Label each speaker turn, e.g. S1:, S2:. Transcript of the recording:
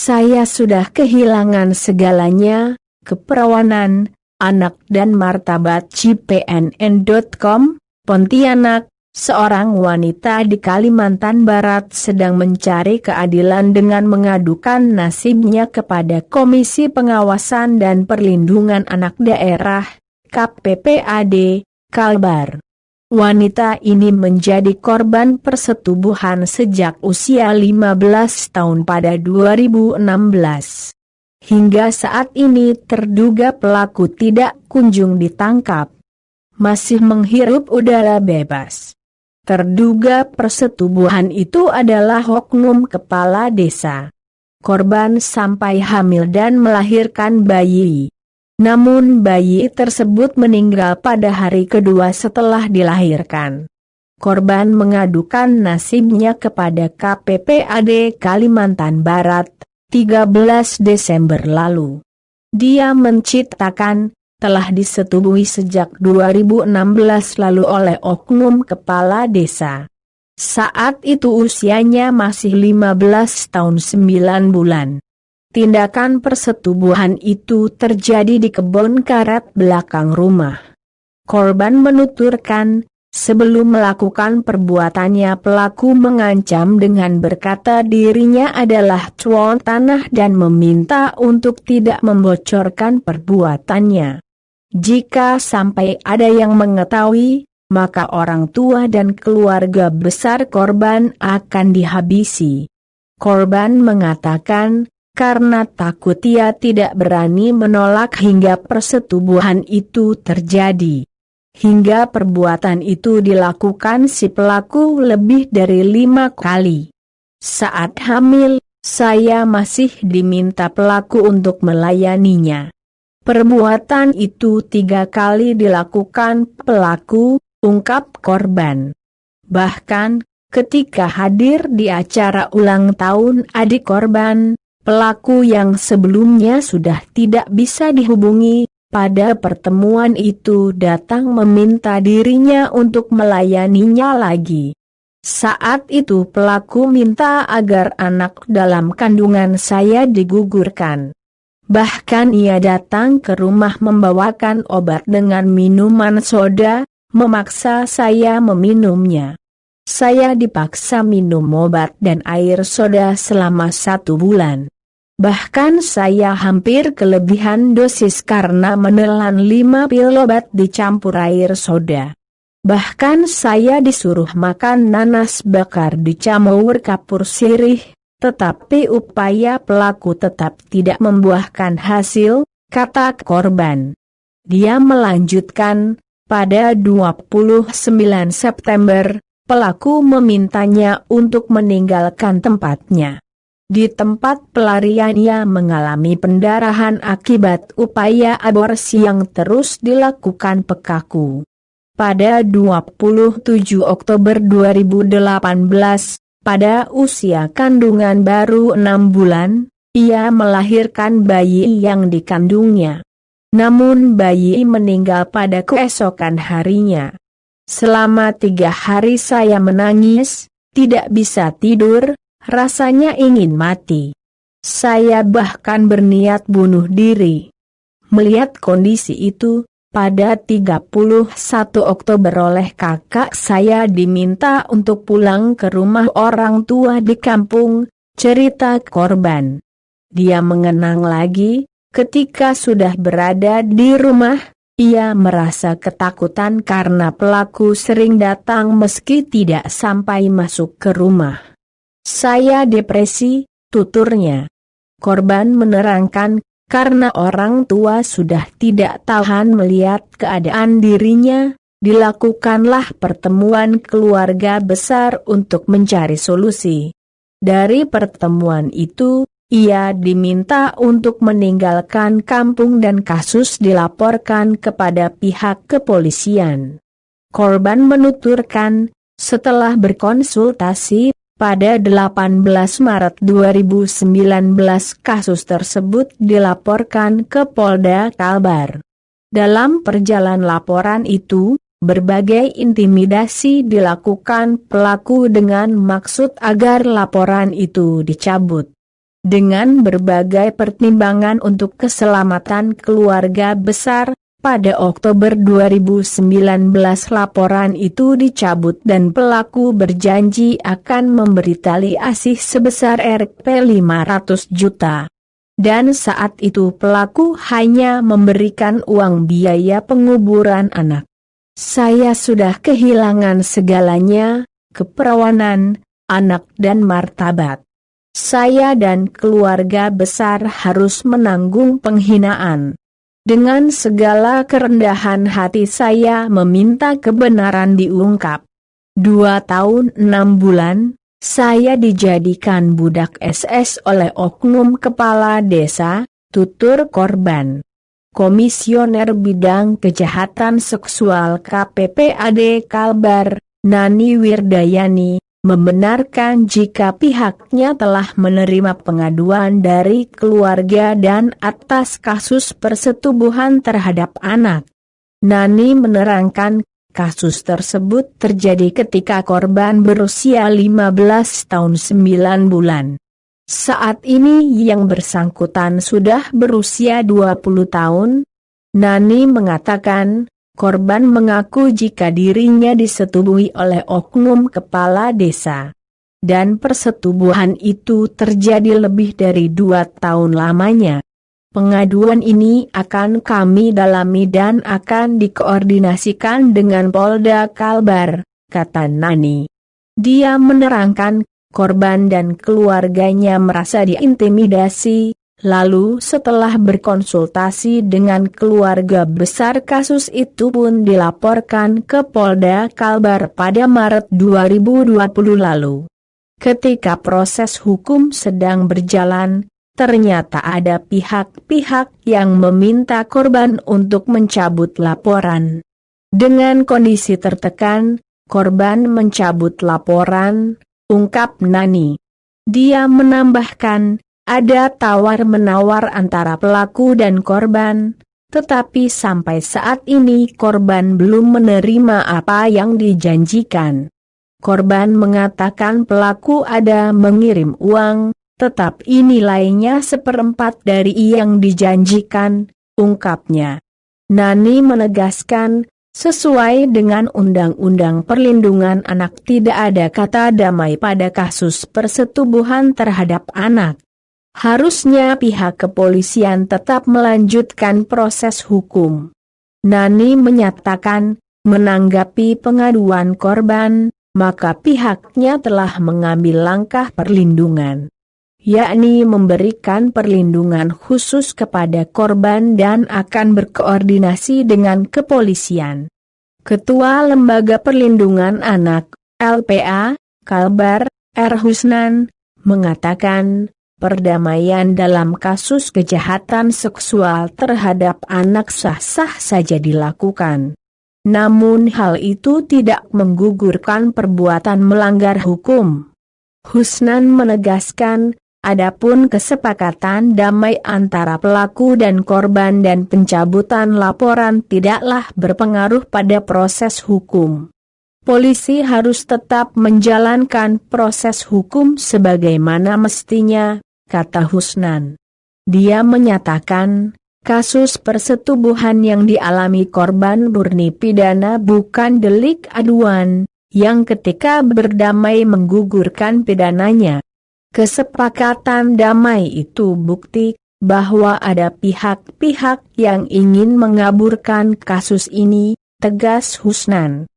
S1: Saya sudah kehilangan segalanya, keperawanan, anak dan martabat. cpnn.com, Pontianak. Seorang wanita di Kalimantan Barat sedang mencari keadilan dengan mengadukan nasibnya kepada Komisi Pengawasan dan Perlindungan Anak Daerah, KPPAD, Kalbar. Wanita ini menjadi korban persetubuhan sejak usia 15 tahun pada 2016. Hingga saat ini terduga pelaku tidak kunjung ditangkap. Masih menghirup udara bebas. Terduga persetubuhan itu adalah oknum kepala desa. Korban sampai hamil dan melahirkan bayi. Namun bayi tersebut meninggal pada hari kedua setelah dilahirkan. Korban mengadukan nasibnya kepada KPPAD Kalimantan Barat, 13 Desember lalu. Dia menceritakan, telah disetubui sejak 2016 lalu oleh oknum kepala desa. Saat itu usianya masih 15 tahun 9 bulan. Tindakan persetubuhan itu terjadi di kebun karet belakang rumah. Korban menuturkan, sebelum melakukan perbuatannya pelaku mengancam dengan berkata dirinya adalah tuan tanah dan meminta untuk tidak membocorkan perbuatannya. Jika sampai ada yang mengetahui, maka orang tua dan keluarga besar korban akan dihabisi. Korban mengatakan, karena takut ia tidak berani menolak hingga persetubuhan itu terjadi. Hingga perbuatan itu dilakukan si pelaku lebih dari 5 kali. Saat hamil, saya masih diminta pelaku untuk melayaninya. Perbuatan itu 3 kali dilakukan pelaku, ungkap korban. Bahkan, ketika hadir di acara ulang tahun adik korban, pelaku yang sebelumnya sudah tidak bisa dihubungi, pada pertemuan itu datang meminta dirinya untuk melayaninya lagi. Saat itu pelaku minta agar anak dalam kandungan saya digugurkan. Bahkan ia datang ke rumah membawakan obat dengan minuman soda, memaksa saya meminumnya. Saya dipaksa minum obat dan air soda selama 1 bulan. Bahkan saya hampir kelebihan dosis karena menelan 5 pil obat dicampur air soda. Bahkan saya disuruh makan nanas bakar dicampur kapur sirih, tetapi upaya pelaku tetap tidak membuahkan hasil, kata korban. Dia melanjutkan, pada 29 September, pelaku memintanya untuk meninggalkan tempatnya. Di tempat pelarian ia mengalami pendarahan akibat upaya aborsi yang terus dilakukan pekaku. Pada 27 Oktober 2018, pada usia kandungan baru 6 bulan, ia melahirkan bayi yang dikandungnya. Namun bayi meninggal pada keesokan harinya. Selama 3 hari saya menangis, tidak bisa tidur, rasanya ingin mati. Saya bahkan berniat bunuh diri. Melihat kondisi itu, pada 31 Oktober oleh kakak saya diminta untuk pulang ke rumah orang tua di kampung, cerita korban. Dia mengenang lagi, ketika sudah berada di rumah, ia merasa ketakutan karena pelaku sering datang meski tidak sampai masuk ke rumah. Saya depresi, tuturnya. Korban menerangkan, karena orang tua sudah tidak tahan melihat keadaan dirinya, dilakukanlah pertemuan keluarga besar untuk mencari solusi. Dari pertemuan itu, ia diminta untuk meninggalkan kampung dan kasus dilaporkan kepada pihak kepolisian. Korban menuturkan, setelah berkonsultasi, pada 18 Maret 2019 kasus tersebut dilaporkan ke Polda Kalbar. Dalam perjalanan laporan itu, berbagai intimidasi dilakukan pelaku dengan maksud agar laporan itu dicabut. Dengan berbagai pertimbangan untuk keselamatan keluarga besar, pada Oktober 2019 laporan itu dicabut dan pelaku berjanji akan memberi tali asih sebesar Rp500 juta. Dan saat itu pelaku hanya memberikan uang biaya penguburan anak. Saya sudah kehilangan segalanya, keperawanan, anak dan martabat. Saya dan keluarga besar harus menanggung penghinaan. Dengan segala kerendahan hati saya meminta kebenaran diungkap. 2 tahun 6 bulan, saya dijadikan budak SS oleh oknum kepala desa, tutur korban. Komisioner Bidang Kejahatan Seksual KPPAD Kalbar, Nani Wirdayani, membenarkan jika pihaknya telah menerima pengaduan dari keluarga dan atas kasus persetubuhan terhadap anak. Nani menerangkan, kasus tersebut terjadi ketika korban berusia 15 tahun 9 bulan. Saat ini yang bersangkutan sudah berusia 20 tahun. Nani mengatakan, korban mengaku jika dirinya disetubuhi oleh oknum kepala desa. Dan persetubuhan itu terjadi lebih dari 2 tahun lamanya. Pengaduan ini akan kami dalami dan akan dikoordinasikan dengan Polda Kalbar, kata Nani. Dia menerangkan, korban dan keluarganya merasa diintimidasi. Lalu setelah berkonsultasi dengan keluarga besar kasus itu pun dilaporkan ke Polda Kalbar pada Maret 2020 lalu. Ketika proses hukum sedang berjalan, ternyata ada pihak-pihak yang meminta korban untuk mencabut laporan. Dengan kondisi tertekan, korban mencabut laporan, ungkap Nani. Dia menambahkan, ada tawar-menawar antara pelaku dan korban, tetapi sampai saat ini korban belum menerima apa yang dijanjikan. Korban mengatakan pelaku ada mengirim uang, tetapi nilainya 1/4 dari yang dijanjikan, ungkapnya. Nani menegaskan, sesuai dengan Undang-Undang Perlindungan Anak tidak ada kata damai pada kasus persetubuhan terhadap anak. Harusnya pihak kepolisian tetap melanjutkan proses hukum. Nani menyatakan, menanggapi pengaduan korban, maka pihaknya telah mengambil langkah perlindungan, yakni memberikan perlindungan khusus kepada korban dan akan berkoordinasi dengan kepolisian. Ketua Lembaga Perlindungan Anak, LPA, Kalbar, R. Husnan, mengatakan, perdamaian dalam kasus kejahatan seksual terhadap anak sah-sah saja dilakukan. Namun hal itu tidak menggugurkan perbuatan melanggar hukum. Husnan menegaskan, adapun kesepakatan damai antara pelaku dan korban dan pencabutan laporan tidaklah berpengaruh pada proses hukum. Polisi harus tetap menjalankan proses hukum sebagaimana mestinya, kata Husnan. Dia menyatakan, kasus persetubuhan yang dialami korban murni pidana bukan delik aduan, yang ketika berdamai menggugurkan pidananya. Kesepakatan damai itu bukti bahwa ada pihak-pihak yang ingin mengaburkan kasus ini, tegas Husnan.